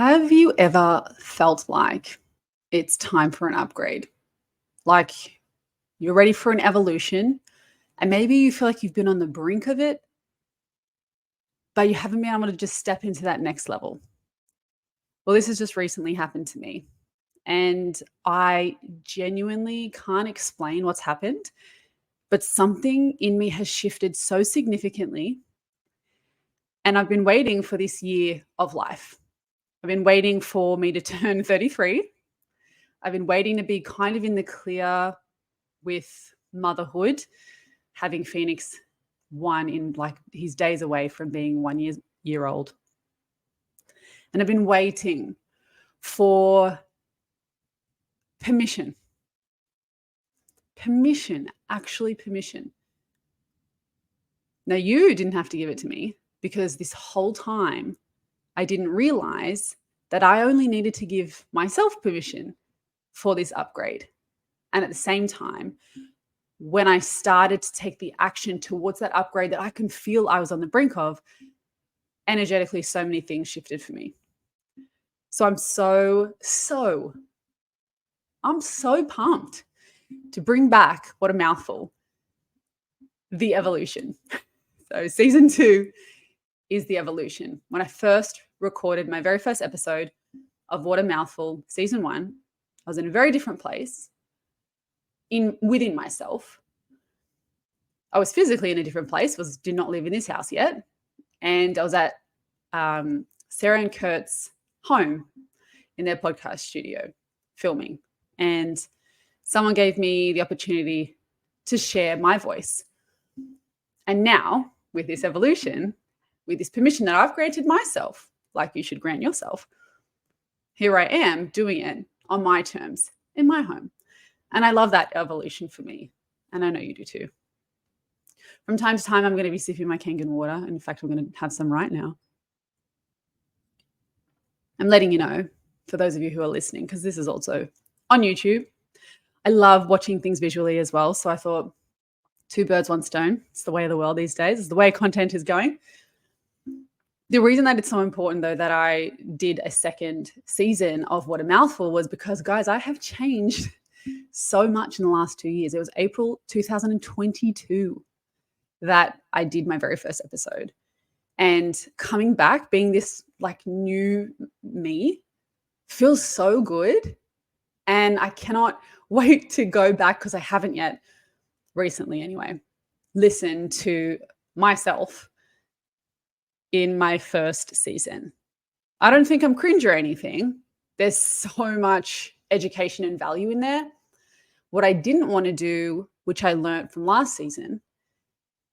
Have you ever felt like it's time for an upgrade? Like you're ready for an evolution, and maybe you feel like you've been on the brink of it, but you haven't been able to just step into that next level? Well, this has just recently happened to me, and I genuinely can't explain what's happened, but something in me has shifted so significantly. And I've been waiting for this year of life. I've been waiting for me to turn 33. I've been waiting to be kind of in the clear with motherhood, having Phoenix one in like his days away from being 1 year old. And I've been waiting for permission. Permission, actually permission. Now you didn't have to give it to me because this whole time I didn't realize that I only needed to give myself permission for this upgrade. And at the same time, when I started to take the action towards that upgrade that I can feel I was on the brink of, energetically, so many things shifted for me. So I'm so pumped to bring back What a Mouthful, the evolution. So season 2 is the evolution. When I first recorded my very first episode of What a Mouthful, season 1, I was in a very different place within myself. I was physically in a different place, did not live in this house yet. And I was at Sarah and Kurt's home in their podcast studio filming. And someone gave me the opportunity to share my voice. And now, with this evolution, with this permission that I've granted myself, like you should grant yourself, here I am doing it on my terms in my home. And I love that evolution for me. And I know you do too. From time to time, I'm going to be sipping my Kangen water. In fact, I'm going to have some right now. I'm letting you know, for those of you who are listening, because this is also on YouTube. I love watching things visually as well. So I thought, two birds, one stone. It's the way of the world these days. It's the way content is going. The reason that it's so important, though, that I did a second season of What a Mouthful was because, guys, I have changed so much in the last 2 years. It was April 2022 that I did my very first episode. And coming back, being this like new me, feels so good. And I cannot wait to go back, because I haven't yet, recently anyway, listened to myself in my first season. I don't think I'm cringe or anything. There's so much education and value in there. What I didn't want to do, which I learned from last season,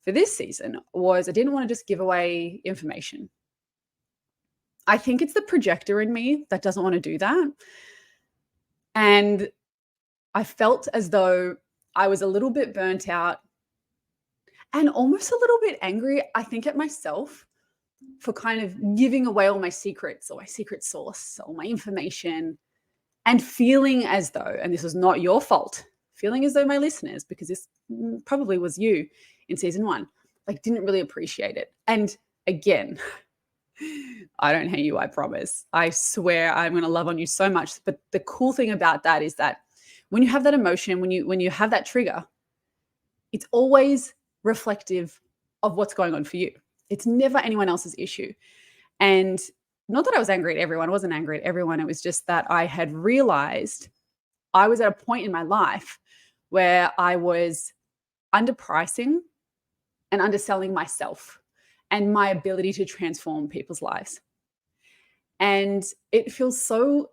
for this season, was I didn't want to just give away information. I think it's the projector in me that doesn't want to do that. And I felt as though I was a little bit burnt out and almost a little bit angry, I think, at myself for kind of giving away all my secrets or my secret sauce or my information, and feeling as though, and this was not your fault, feeling as though my listeners, because this probably was you in season 1, like didn't really appreciate it. And again, I don't hate you, I promise. I swear I'm going to love on you so much. But the cool thing about that is that when you have that emotion, when you have that trigger, it's always reflective of what's going on for you. It's never anyone else's issue. And not that I was angry at everyone. I wasn't angry at everyone. It was just that I had realized I was at a point in my life where I was underpricing and underselling myself and my ability to transform people's lives. And it feels so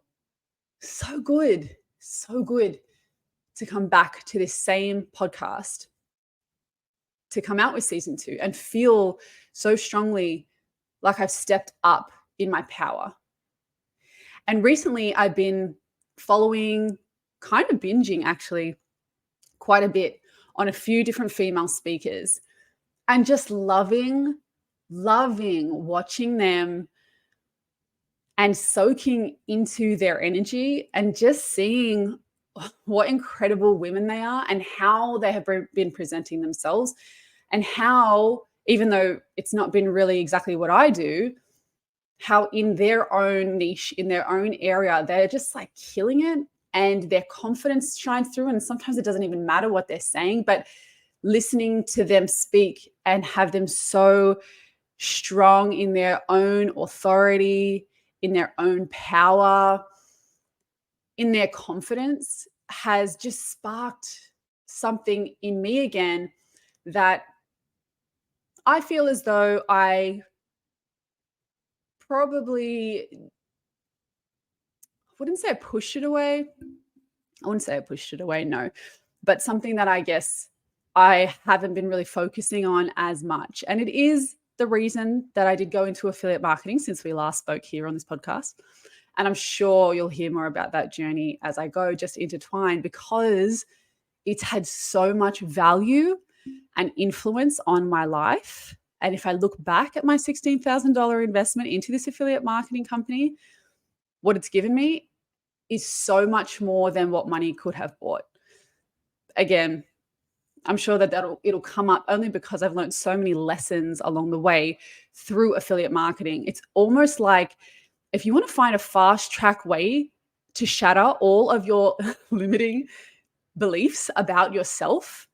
good to come back to this same podcast, to come out with season 2 and feel so strongly like I've stepped up in my power. And recently I've been following, kind of binging actually, quite a bit on a few different female speakers, and just loving watching them and soaking into their energy and just seeing what incredible women they are and how they have been presenting themselves, and how, even though it's not been really exactly what I do, how in their own niche, in their own area, they're just like killing it and their confidence shines through. And sometimes it doesn't even matter what they're saying, but listening to them speak and have them so strong in their own authority, in their own power, in their confidence has just sparked something in me again that I feel as though I probably wouldn't say I pushed it away. I wouldn't say I pushed it away, no. But something that I guess I haven't been really focusing on as much. And it is the reason that I did go into affiliate marketing since we last spoke here on this podcast. And I'm sure you'll hear more about that journey as I go, just intertwined, because it's had so much value and influence on my life. And if I look back at my $16,000 investment into this affiliate marketing company, what it's given me is so much more than what money could have bought. Again, I'm sure that it'll come up only because I've learned so many lessons along the way through affiliate marketing. It's almost like if you want to find a fast track way to shatter all of your limiting beliefs about yourself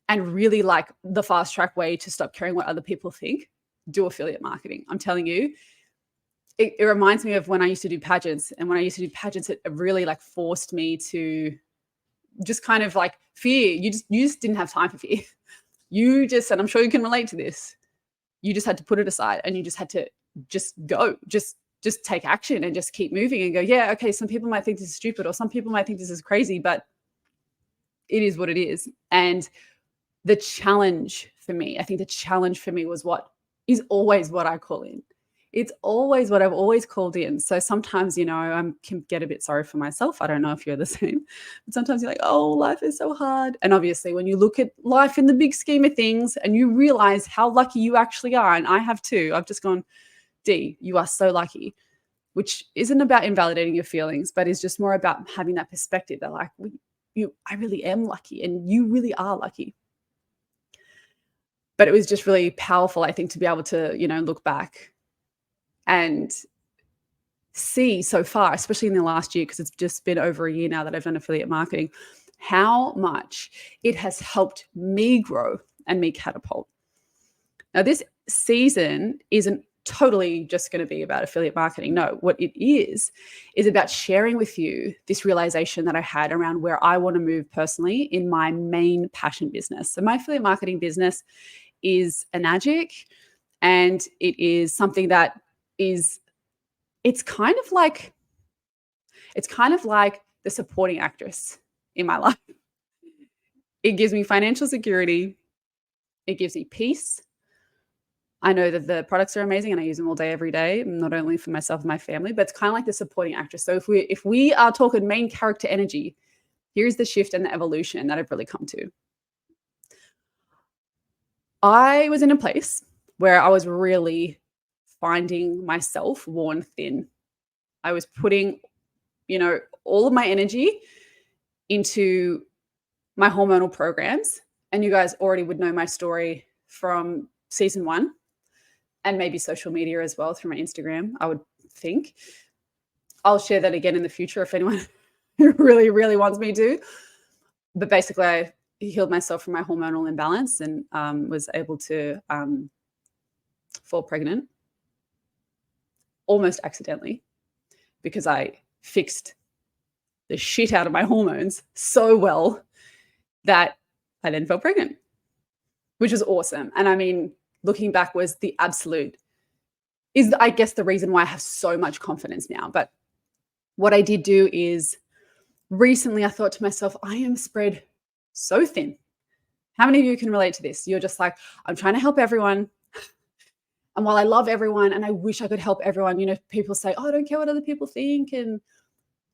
and really like the fast track way to stop caring what other people think, do affiliate marketing. I'm telling you, it reminds me of when I used to do pageants. And when I used to do pageants, it really like forced me to just kind of like fear. You just didn't have time for fear. You just, and I'm sure you can relate to this, you just had to put it aside and you just had to just go, just take action and just keep moving and go, yeah, okay, some people might think this is stupid or some people might think this is crazy, but it is what it is. And the challenge for me, I think the challenge for me was what is always what I call in. It's always what I've always called in. So sometimes, you know, I can get a bit sorry for myself. I don't know if you're the same, but sometimes you're like, oh, life is so hard. And obviously when you look at life in the big scheme of things and you realize how lucky you actually are, and I have too, I've just gone, D, you are so lucky, which isn't about invalidating your feelings, but is just more about having that perspective that like, I really am lucky and you really are lucky. But it was just really powerful, I think, to be able to, you know, look back and see so far, especially in the last year, because it's just been over a year now that I've done affiliate marketing, how much it has helped me grow and me catapult. Now, this season isn't totally just going to be about affiliate marketing. No, what it is about sharing with you this realization that I had around where I want to move personally in my main passion business. So my affiliate marketing business is Enagic, and it is something that is, it's kind of like the supporting actress in my life. It gives me financial security. It gives me peace. I know that the products are amazing and I use them all day, every day, not only for myself and my family, but it's kind of like the supporting actress. So if we are talking main character energy, here's the shift and the evolution that I've really come to. I was in a place where I was really finding myself worn thin. I was putting, you know, all of my energy into my hormonal programs. And you guys already would know my story from season 1 and maybe social media as well through my Instagram, I would think. I'll share that again in the future if anyone really, really wants me to. But basically, I healed myself from my hormonal imbalance and was able to fall pregnant almost accidentally because I fixed the shit out of my hormones so well that I then fell pregnant, which was awesome. And I mean, looking back was the absolute, is I guess the reason why I have so much confidence now. But what I did do is recently I thought to myself, I am spread so thin. How many of you can relate to this? You're just like, I'm trying to help everyone. And while I love everyone and I wish I could help everyone, you know, people say, oh, I don't care what other people think. And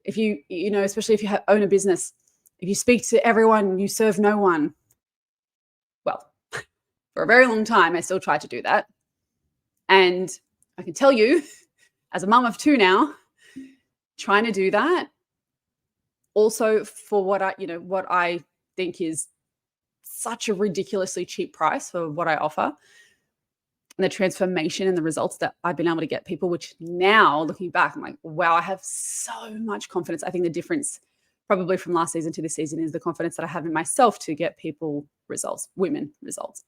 if you know, especially if you own a business, if you speak to everyone, you serve no one. Well, for a very long time, I still tried to do that. And I can tell you, as a mum of 2 now, trying to do that also for what I think is such a ridiculously cheap price for what I offer, and the transformation and the results that I've been able to get people, which now looking back, I'm like, wow, I have so much confidence. I think the difference probably from last season to this season is the confidence that I have in myself to get people results, women results.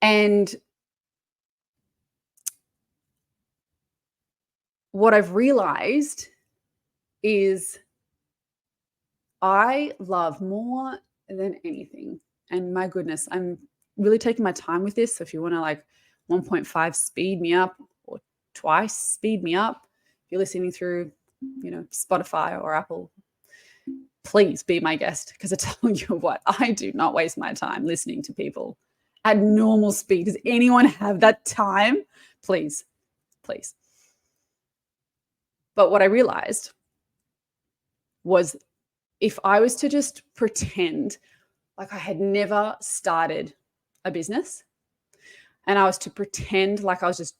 And what I've realized is I love more than anything. And my goodness, I'm really taking my time with this. So if you want to like 1.5 speed me up or twice speed me up, if you're listening through, Spotify or Apple, please be my guest, because I tell you what, I do not waste my time listening to people at normal speed. Does anyone have that time? Please, please. But what I realized was if I was to just pretend like I had never started a business and I was to pretend like I was just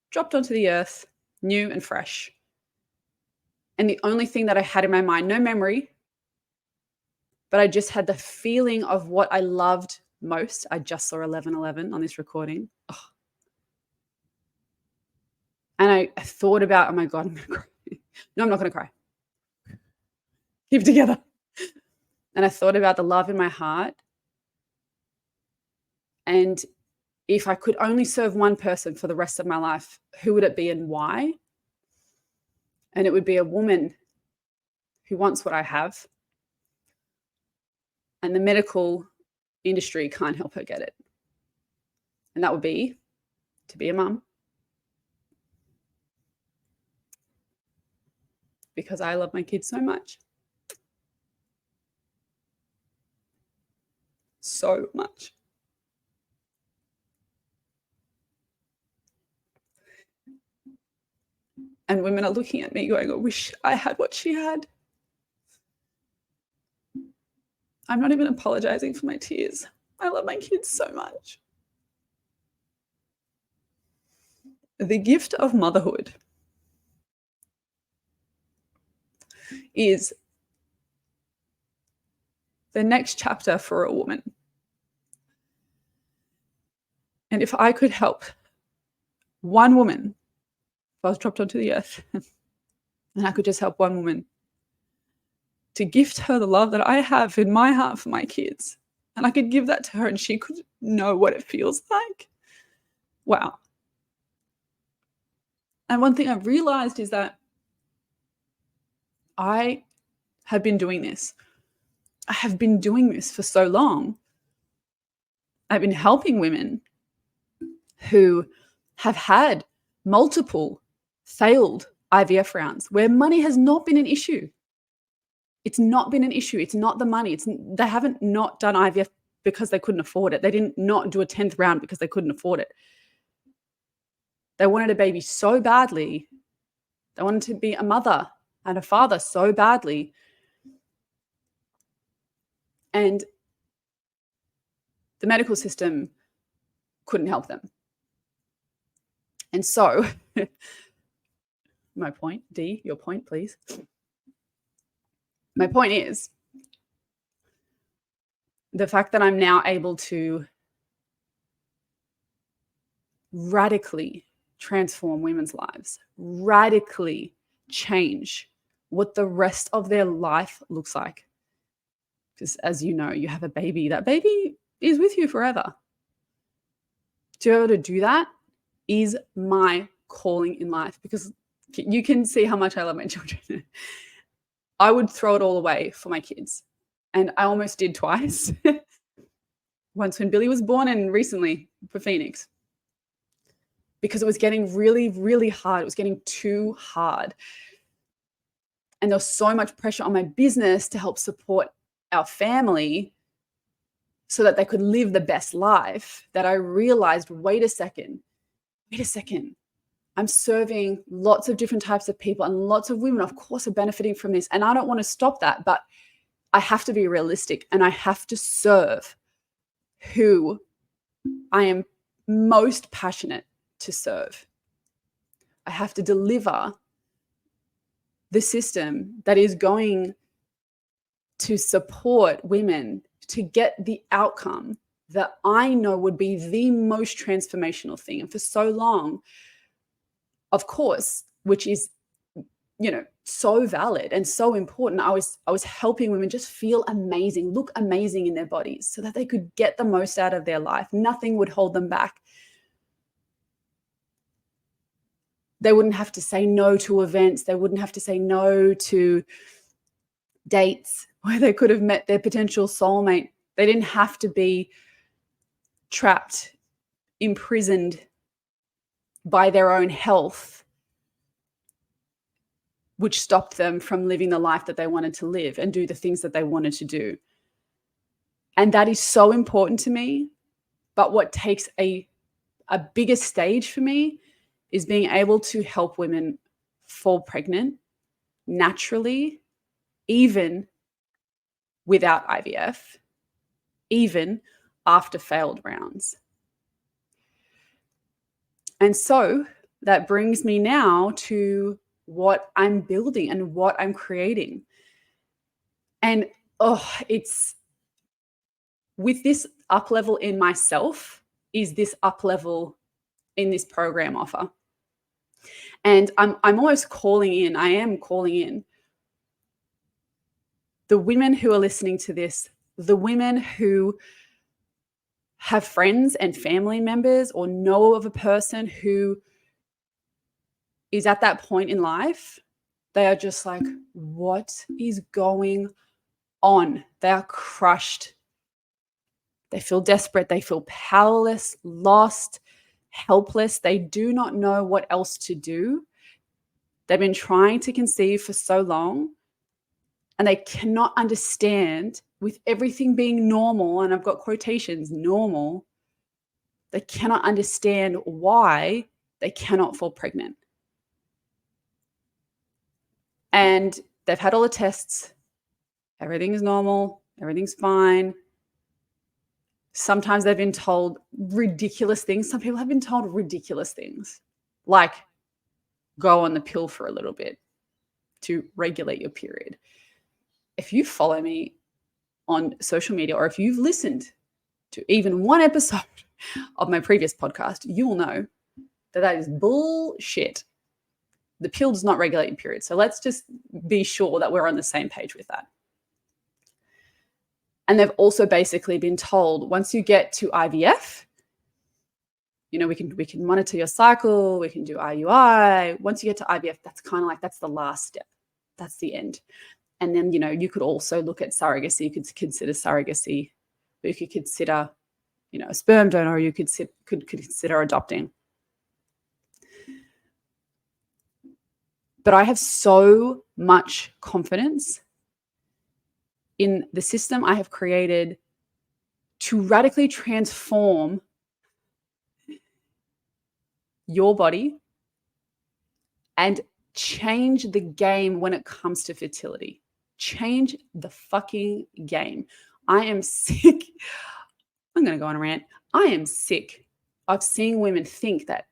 dropped onto the earth, new and fresh, and the only thing that I had in my mind, no memory, but I just had the feeling of what I loved most. I just saw 11:11 on this recording. Oh. And I thought about, oh my God, I'm going to cry. No, I'm not going to cry. Keep it together. And I thought about the love in my heart. And if I could only serve one person for the rest of my life, who would it be and why? And it would be a woman who wants what I have. And the medical industry can't help her get it. And that would be to be a mum. Because I love my kids so much. So much. And women are looking at me going, I wish I had what she had. I'm not even apologizing for my tears. I love my kids so much. The gift of motherhood is the next chapter for a woman. And if I could help one woman, if I was dropped onto the earth, and I could just help one woman to gift her the love that I have in my heart for my kids, and I could give that to her and she could know what it feels like. Wow. And one thing I've realized is that I have been doing this. I have been doing this for so long. I've been helping women who have had multiple failed IVF rounds where money has not been an issue. It's not been an issue. It's not the money. They haven't not done IVF because they couldn't afford it. They didn't not do a 10th round because they couldn't afford it. They wanted a baby so badly. They wanted to be a mother and a father so badly. And the medical system couldn't help them. And so, my point, D, your point, please. My point is the fact that I'm now able to radically transform women's lives, radically change what the rest of their life looks like. Because as you know, you have a baby, that baby is with you forever. To be able to do that is my calling in life, because you can see how much I love my children. I would throw it all away for my kids. And I almost did twice. Once when Billy was born and recently for Phoenix. Because it was getting really, really hard. It was getting too hard. And there was so much pressure on my business to help support our family so that they could live the best life that I realized, wait a second. I'm serving lots of different types of people, and lots of women, of course, are benefiting from this. And I don't want to stop that, but I have to be realistic and I have to serve who I am most passionate to serve. I have to deliver the system that is going to support women to get the outcome that I know would be the most transformational thing. And for so long, of course, which is, so valid and so important, I was helping women just feel amazing, look amazing in their bodies so that they could get the most out of their life. Nothing would hold them back. They wouldn't have to say no to events. They wouldn't have to say no to dates where they could have met their potential soulmate. They didn't have to be trapped, imprisoned by their own health, which stopped them from living the life that they wanted to live and do the things that they wanted to do. And that is so important to me. But what takes a bigger stage for me is being able to help women fall pregnant naturally, even without IVF, even after failed rounds. And so that brings me now to what I'm building and what I'm creating. And it's with this up level in myself is this up level in this program offer. And I'm almost calling in the women who are listening to this, the women who have friends and family members or know of a person who is at that point in life. They are just like, what is going on? They are crushed. They feel desperate. They feel powerless, lost, helpless. They do not know what else to do. They've been trying to conceive for so long, and they cannot understand, with everything being normal, and I've got quotations, normal, they cannot understand why they cannot fall pregnant. And they've had all the tests. Everything is normal. Everything's fine. Sometimes they've been told ridiculous things. Some people have been told ridiculous things, like go on the pill for a little bit to regulate your period. If you follow me on social media, or if you've listened to even one episode of my previous podcast, you will know that that is bullshit. The pill does not regulate your period. So let's just be sure that we're on the same page with that. And they've also basically been told, once you get to IVF, we can monitor your cycle, we can do IUI. Once you get to IVF, that's kind of like, that's the last step. That's the end. And then, you could also look at surrogacy. You could consider surrogacy. You could consider, a sperm donor, or you could consider adopting. But I have so much confidence in the system I have created to radically transform your body and change the game when it comes to fertility. Change the fucking game. I am sick. I'm going to go on a rant. I am sick of seeing women think that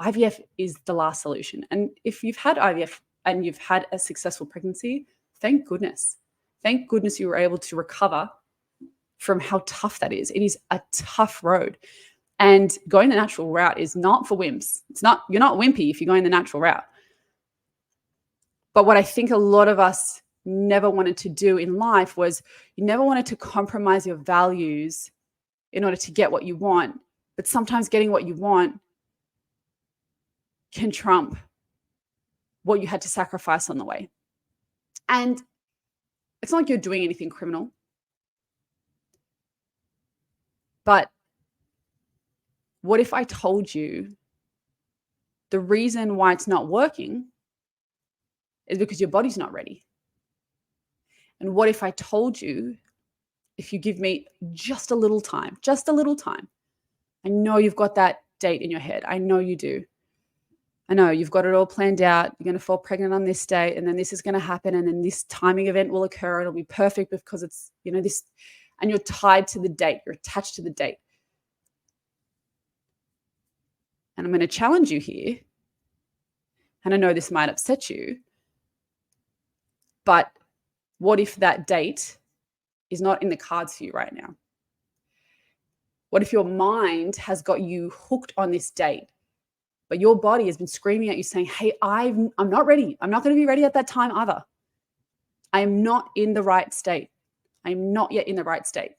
IVF is the last solution. And if you've had IVF and you've had a successful pregnancy, thank goodness. Thank goodness you were able to recover from how tough that is. It is a tough road. And going the natural route is not for wimps. You're not wimpy if you're going the natural route. But what I think a lot of us never wanted to do in life was, you never wanted to compromise your values in order to get what you want. But sometimes getting what you want can trump what you had to sacrifice on the way. And it's not like you're doing anything criminal. But what if I told you the reason why it's not working is because your body's not ready? And what if I told you, if you give me just a little time, I know you've got that date in your head. I know you do. I know you've got it all planned out. You're going to fall pregnant on this date, and then this is going to happen, and then this timing event will occur. It'll be perfect because it's, this, and you're tied to the date. You're attached to the date. And I'm going to challenge you here. And I know this might upset you, but what if that date is not in the cards for you right now? What if your mind has got you hooked on this date, but your body has been screaming at you saying, hey, I'm not ready. I'm not going to be ready at that time either. I am not in the right state. I'm not yet in the right state.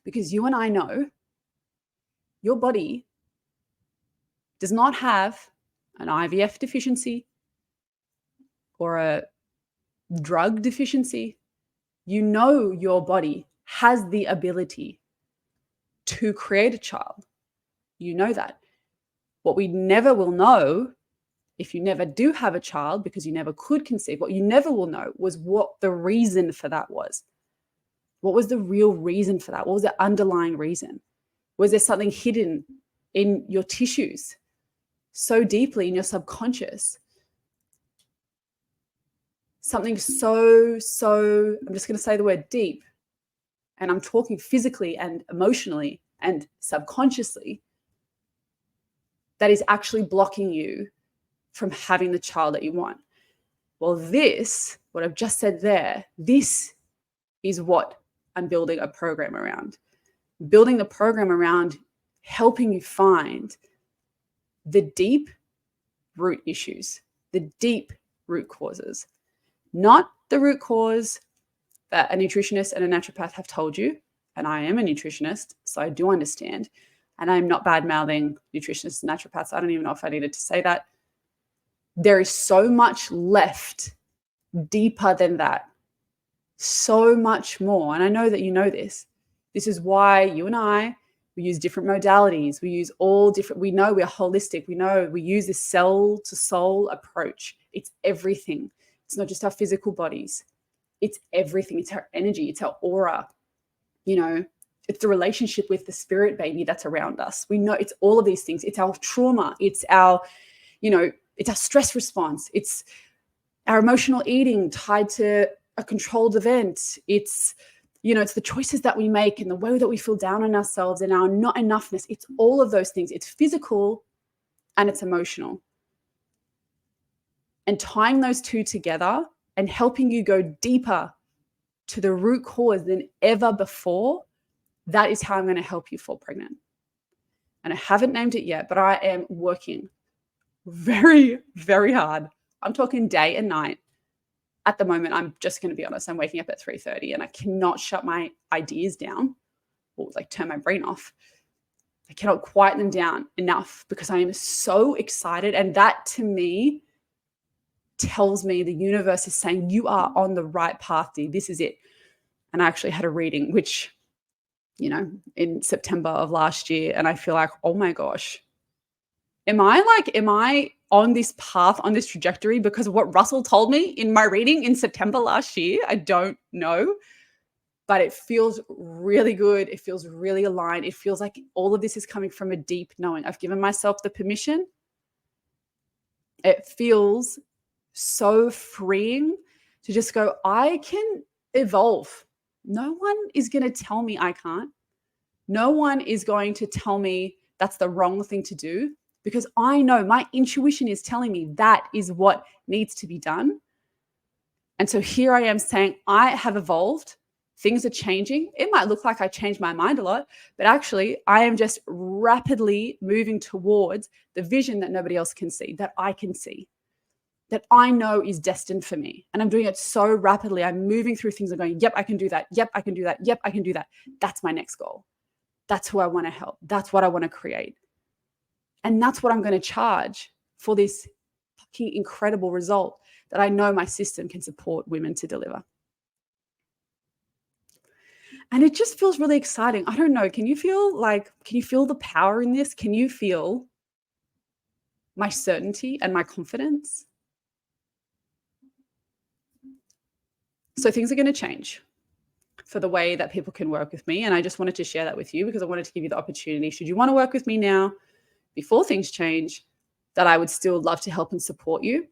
Because you and I know your body does not have an IVF deficiency or a drug deficiency. You know your body has the ability to create a child. You know that. What we never will know, if you never do have a child because you never could conceive, what you never will know was what the reason for that was. What was the real reason for that? What was the underlying reason? Was there something hidden in your tissues so deeply in your subconscious? Something so, I'm just going to say the word deep, and I'm talking physically and emotionally and subconsciously, that is actually blocking you from having the child that you want. Well, this, what I've just said there, this is what I'm building a program around. Building the program around helping you find the deep root issues, the deep root causes, not the root cause that a nutritionist and a naturopath have told you. And I am a nutritionist, so I do understand. And I'm not bad-mouthing nutritionists and naturopaths. I don't even know if I needed to say that. There is so much left deeper than that. So much more. And I know that you know this. This is why you and I, we use different modalities. We use all different, we know we're holistic. We know we use this cell to soul approach. It's everything. It's not just our physical bodies. It's everything. It's our energy. It's our aura. You know, it's the relationship with the spirit baby that's around us. We know it's all of these things. It's our trauma. It's our, you know, it's our stress response. It's our emotional eating tied to a controlled event. It's, you know, it's the choices that we make and the way that we feel down on ourselves and our not enoughness. It's all of those things. It's physical and it's emotional. And tying those two together and helping you go deeper to the root cause than ever before, that is how I'm going to help you fall pregnant. And I haven't named it yet, but I am working very, very hard. I'm talking day and night. At the moment, I'm just going to be honest, I'm waking up at 3:30 and I cannot shut my ideas down or like turn my brain off. I cannot quiet them down enough because I am so excited. And that to me tells me the universe is saying, you are on the right path, dear. This is it. And I actually had a reading, which, you know, in September of last year. And I feel like, oh my gosh, am I on this path, on this trajectory because of what Russell told me in my reading in September last year? I don't know, but it feels really good. It feels really aligned. It feels like all of this is coming from a deep knowing. I've given myself the permission. It feels so freeing to just go, I can evolve. No one is going to tell me I can't. No one is going to tell me that's the wrong thing to do because I know my intuition is telling me that is what needs to be done. And so here I am saying, I have evolved. Things are changing. It might look like I changed my mind a lot, but actually I am just rapidly moving towards the vision that nobody else can see, that I can see, that I know is destined for me. And I'm doing it so rapidly. I'm moving through things and going, yep, I can do that. Yep, I can do that. Yep, I can do that. That's my next goal. That's who I want to help. That's what I want to create. And that's what I'm going to charge for this fucking incredible result that I know my system can support women to deliver. And it just feels really exciting. I don't know. Can you feel the power in this? Can you feel my certainty and my confidence? So things are going to change for the way that people can work with me. And I just wanted to share that with you because I wanted to give you the opportunity, should you want to work with me now, before things change, that I would still love to help and support you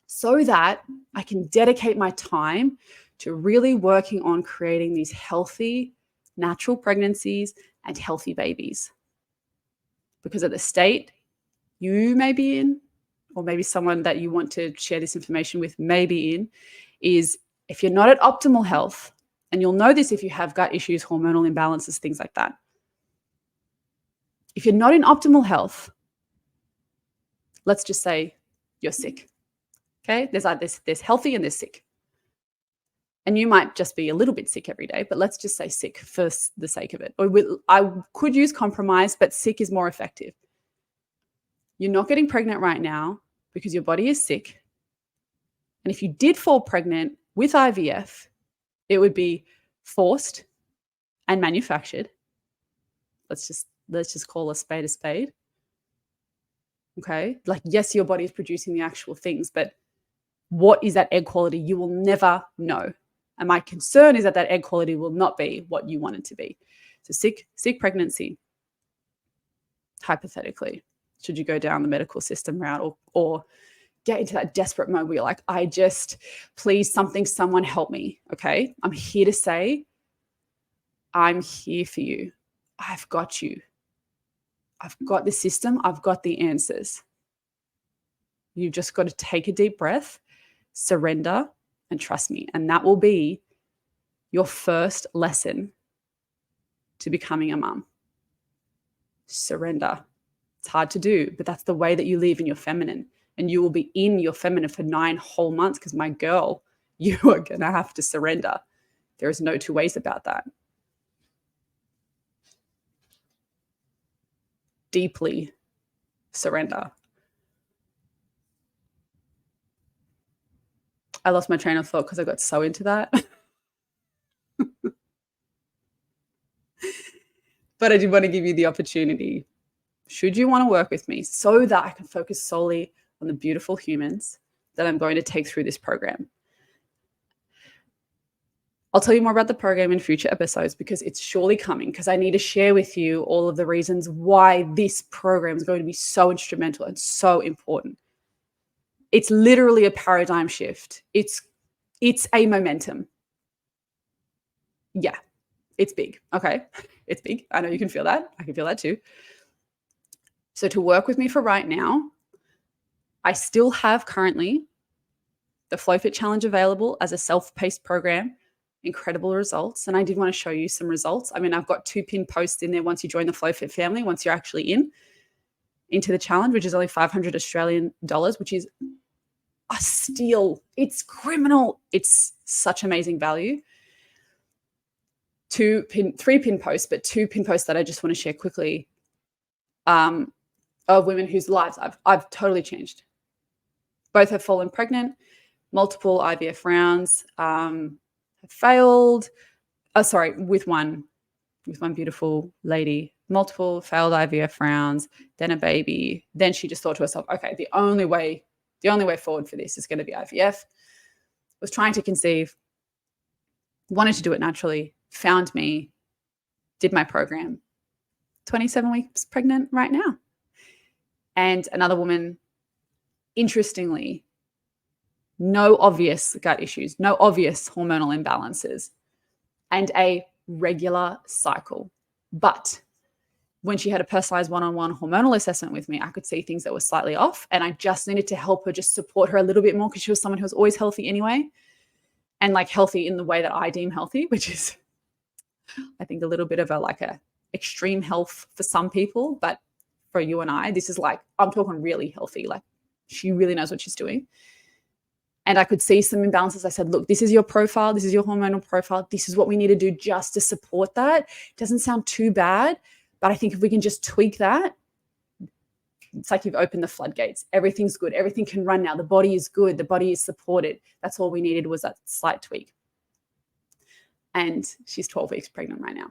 so that I can dedicate my time to really working on creating these healthy, natural pregnancies and healthy babies. Because at the state you may be in, or maybe someone that you want to share this information with may be in, is if you're not at optimal health, and you'll know this if you have gut issues, hormonal imbalances, things like that, If you're not in optimal health, let's just say you're sick. Okay, there's healthy and there's sick. And you might just be a little bit sick every day, but let's just say sick for the sake of it. Or I could use compromise, but sick is more effective. You're not getting pregnant right now because your body is sick. And if you did fall pregnant with IVF, it would be forced and manufactured. Let's just call a spade a spade. Okay? Like, yes, your body is producing the actual things, but what is that egg quality? You will never know. And my concern is that egg quality will not be what you want it to be. So sick pregnancy, hypothetically, should you go down the medical system route or get into that desperate mode where you're like, please, someone help me. Okay. I'm here to say, I'm here for you. I've got you. I've got the system. I've got the answers. You've just got to take a deep breath, surrender, and trust me. And that will be your first lesson to becoming a mum. Surrender. It's hard to do, but that's the way that you live in your feminine. And you will be in your feminine for 9 whole months because, my girl, you are going to have to surrender. There is no two ways about that. Deeply surrender. I lost my train of thought because I got so into that. But I did want to give you the opportunity, should you want to work with me, so that I can focus solely on the beautiful humans that I'm going to take through this program. I'll tell you more about the program in future episodes because it's surely coming, because I need to share with you all of the reasons why this program is going to be so instrumental and so important. It's literally a paradigm shift. It's a momentum. Yeah, it's big. Okay, it's big. I know you can feel that. I can feel that too. So to work with me for right now, I still have currently the FlowFit Challenge available as a self-paced program. Incredible results. And I did want to show you some results. I mean, I've got 2 pinned posts in there once you join the FlowFit family, once you're actually into the challenge, which is only 500 Australian dollars, which is a steal. It's criminal. It's such amazing value. 3 pin posts, but 2 pin posts that I just want to share quickly of women whose lives I've totally changed. Both have fallen pregnant, multiple IVF rounds, have failed. With one beautiful lady, multiple failed IVF rounds, then a baby. Then she just thought to herself, okay, the only way forward for this is going to be IVF. Was trying to conceive, wanted to do it naturally, found me, did my program. 27 weeks pregnant right now. And another woman, interestingly, no obvious gut issues, no obvious hormonal imbalances, and a regular cycle. But when she had a personalized one-on-one hormonal assessment with me, I could see things that were slightly off, and I just needed to help her, just support her a little bit more, because she was someone who was always healthy anyway, and like healthy in the way that I deem healthy, which is, I think, a little bit of a extreme health for some people, but for you and I, this is like, I'm talking really healthy. Like, she really knows what she's doing. And I could see some imbalances. I said, look, this is your profile. This is your hormonal profile. This is what we need to do just to support that. It doesn't sound too bad, but I think if we can just tweak that, it's like you've opened the floodgates. Everything's good. Everything can run now. The body is good. The body is supported. That's all we needed, was that slight tweak. And she's 12 weeks pregnant right now.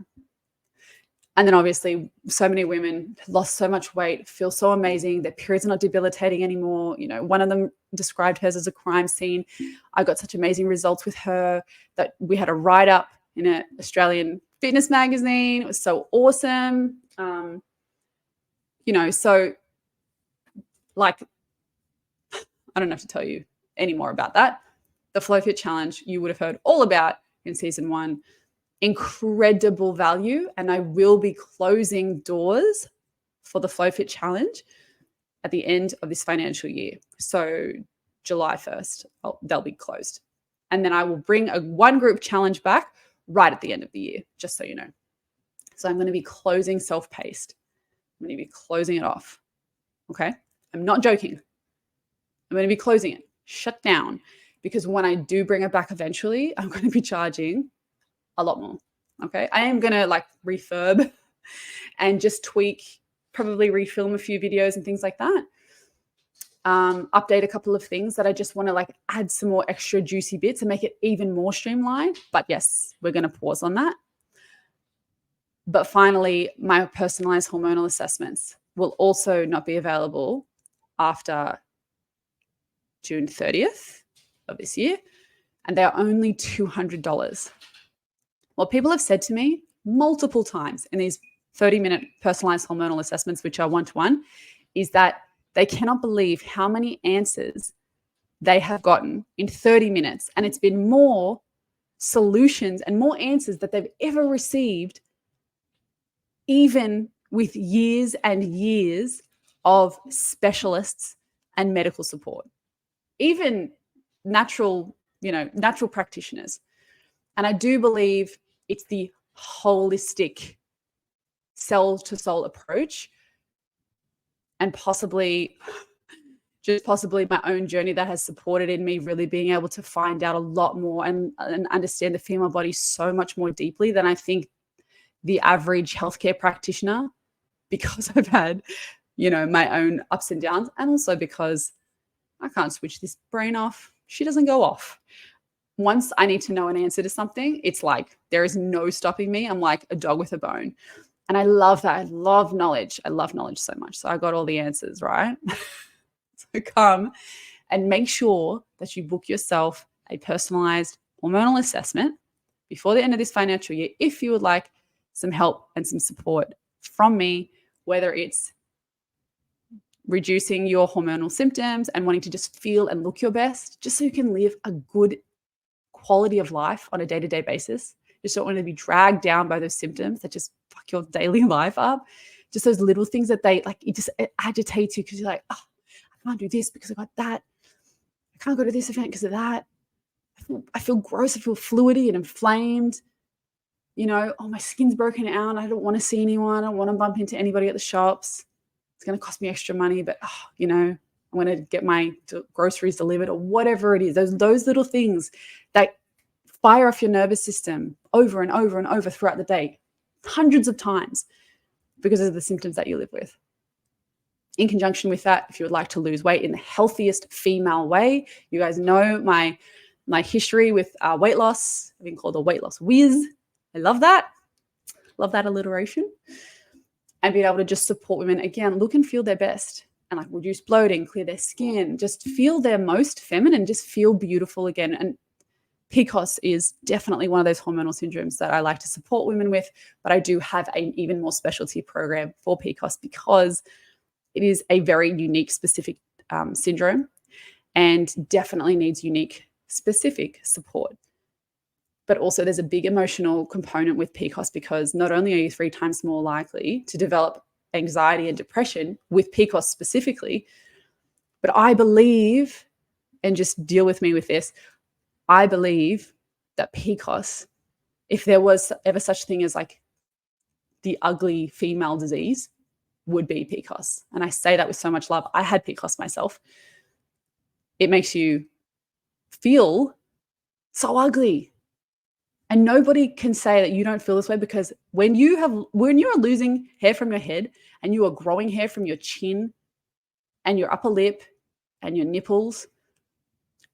And then obviously so many women lost so much weight, feel so amazing. Their periods are not debilitating anymore. You know, one of them described hers as a crime scene. I got such amazing results with her that we had a write-up in an Australian fitness magazine. It was so awesome. So like, I don't have to tell you any more about that. The FlowFit Challenge, you would have heard all about in season 1. Incredible value, and I will be closing doors for the FlowFit Challenge at the end of this financial year. So July 1st, they'll be closed. And then I will bring a 1 group challenge back right at the end of the year, just so you know. So I'm going to be closing self-paced I'm going to be closing it off. Okay. I'm not joking. I'm going to be closing it, shut down, because when I do bring it back eventually, I'm going to be charging a lot more. Okay. I am going to like refurb and just tweak, probably refilm a few videos and things like that. Update a couple of things that I just want to like add some more extra juicy bits and make it even more streamlined. But yes, we're going to pause on that. But finally, my personalized hormonal assessments will also not be available after June 30th of this year. And they're only $200. What people have said to me multiple times in these 30-minute personalized hormonal assessments, which are one-to-one, is that they cannot believe how many answers they have gotten in 30 minutes. And it's been more solutions and more answers that they've ever received, even with years and years of specialists and medical support, even natural practitioners. And I do believe it's the holistic cell-to-soul approach, and possibly my own journey that has supported in me really being able to find out a lot more and understand the female body so much more deeply than I think the average healthcare practitioner, because I've had, my own ups and downs, and also because I can't switch this brain off. She doesn't go off. Once I need to know an answer to something, it's like there is no stopping me. I'm like a dog with a bone. And I love that. I love knowledge. I love knowledge so much. So I got all the answers, right? So come and make sure that you book yourself a personalized hormonal assessment before the end of this financial year if you would like some help and some support from me, whether it's reducing your hormonal symptoms and wanting to just feel and look your best, just so you can live a good quality of life on a day-to-day basis. Just don't want to be dragged down by those symptoms that just fuck your daily life up. Just those little things that it agitates you because you're like, oh, I can't do this because I got that. I can't go to this event because of that. I feel gross. I feel fluidy and inflamed. Oh, my skin's broken out. I don't want to see anyone. I don't want to bump into anybody at the shops. It's going to cost me extra money, but I'm going to get my groceries delivered or whatever it is. Those little things that fire off your nervous system over and over and over throughout the day, hundreds of times, because of the symptoms that you live with. In conjunction with that, if you would like to lose weight in the healthiest female way, you guys know my history with weight loss. I've been called a weight loss whiz. I love that. Love that alliteration. And being able to just support women, again, look and feel their best and like reduce bloating, clear their skin, just feel their most feminine, just feel beautiful again. And PCOS is definitely one of those hormonal syndromes that I like to support women with, but I do have an even more specialty program for PCOS because it is a very unique, specific syndrome and definitely needs unique, specific support. But also there's a big emotional component with PCOS because not only are you 3 times more likely to develop anxiety and depression with PCOS specifically, but I believe, and just deal with me with this, I believe that PCOS, if there was ever such thing as like the ugly female disease, would be PCOS. And I say that with so much love. I had PCOS myself. It makes you feel so ugly. And nobody can say that you don't feel this way, because when you are losing hair from your head and you are growing hair from your chin and your upper lip and your nipples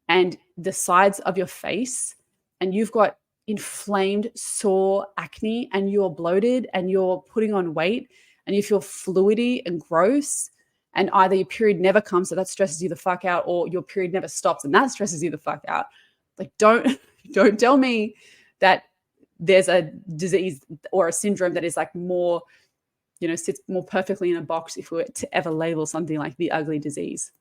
and the sides of your face, and you've got inflamed, sore acne, and you're bloated and you're putting on weight and you feel fluidy and gross, and either your period never comes, so that stresses you the fuck out, or your period never stops and that stresses you the fuck out. Like, don't tell me that there's a disease or a syndrome that is like more, sits more perfectly in a box if we were to ever label something like the ugly disease.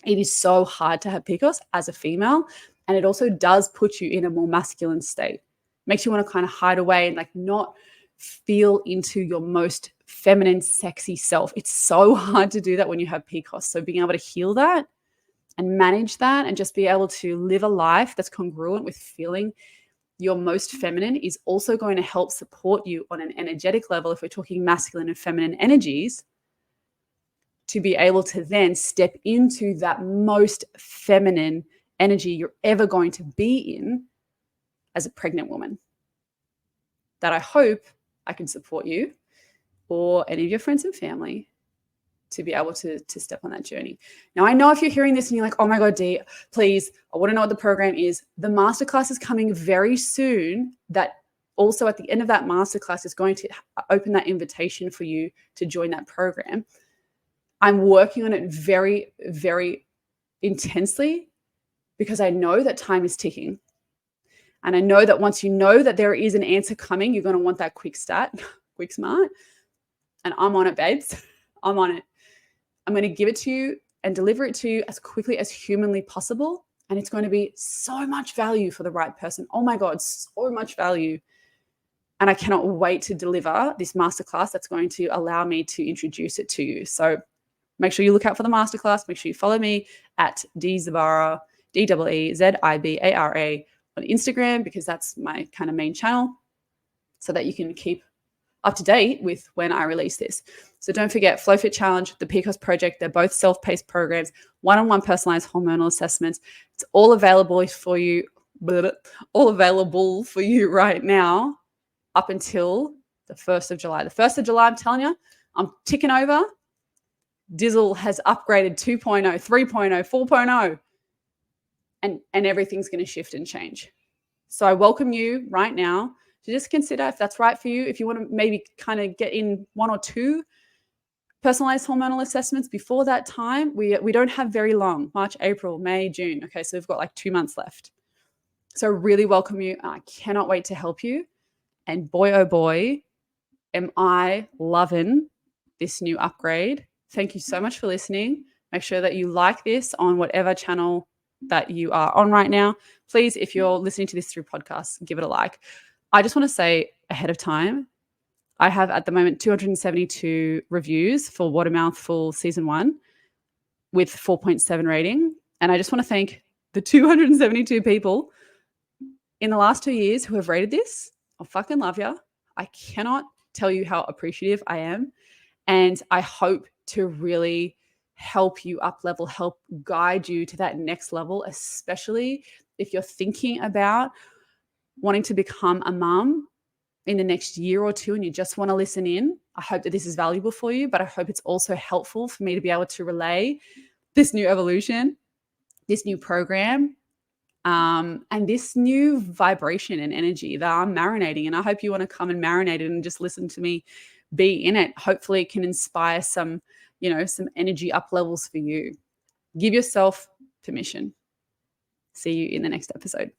It is so hard to have PCOS as a female, and it also does put you in a more masculine state. Makes you want to kind of hide away and like not feel into your most feminine, sexy self. It's so hard to do that when you have PCOS. So being able to heal that and manage that and just be able to live a life that's congruent with feeling your most feminine is also going to help support you on an energetic level. If we're talking masculine and feminine energies, to be able to then step into that most feminine energy you're ever going to be in as a pregnant woman. That I hope I can support you or any of your friends and family to be able to step on that journey. Now, I know if you're hearing this and you're like, oh my God, Dee, please, I want to know what the program is. The masterclass is coming very soon. That also at the end of that masterclass is going to open that invitation for you to join that program. I'm working on it very, very intensely because I know that time is ticking. And I know that once you know that there is an answer coming, you're going to want that quick start, quick smart. And I'm on it, babes. I'm on it. I'm going to give it to you and deliver it to you as quickly as humanly possible. And it's going to be so much value for the right person. Oh my God, so much value. And I cannot wait to deliver this masterclass that's going to allow me to introduce it to you. So make sure you look out for the masterclass. Make sure you follow me at Deezibara, Deezibara on Instagram, because that's my kind of main channel, so that you can keep up to date with when I release this. So don't forget, FlowFit Challenge, the PCOS Project, they're both self-paced programs, one-on-one personalized hormonal assessments. It's all available for you, right now up until the 1st of July. The 1st of July, I'm telling you, I'm ticking over. Dizzle has upgraded 2.0, 3.0, 4.0, and everything's going to shift and change. So I welcome you right now to just consider if that's right for you. If you want to maybe kind of get in 1 or 2 personalized hormonal assessments before that time, we don't have very long, March, April, May, June. Okay, so we've got like 2 months left. So really welcome you. I cannot wait to help you. And boy, oh boy, am I loving this new upgrade. Thank you so much for listening. Make sure that you like this on whatever channel that you are on right now. Please, if you're listening to this through podcasts, give it a like. I just want to say ahead of time, I have at the moment 272 reviews for What a Mouthful Season 1 with 4.7 rating. And I just want to thank the 272 people in the last 2 years who have rated this. I fucking love you. I cannot tell you how appreciative I am. And I hope to really help you up level, help guide you to that next level, especially if you're thinking about wanting to become a mum in the next year or 2 and you just want to listen in. I hope that this is valuable for you, but I hope it's also helpful for me to be able to relay this new evolution, this new program, and this new vibration and energy that I'm marinating. And I hope you want to come and marinate it and just listen to me be in it. Hopefully it can inspire some energy up levels for you. Give yourself permission. See you in the next episode.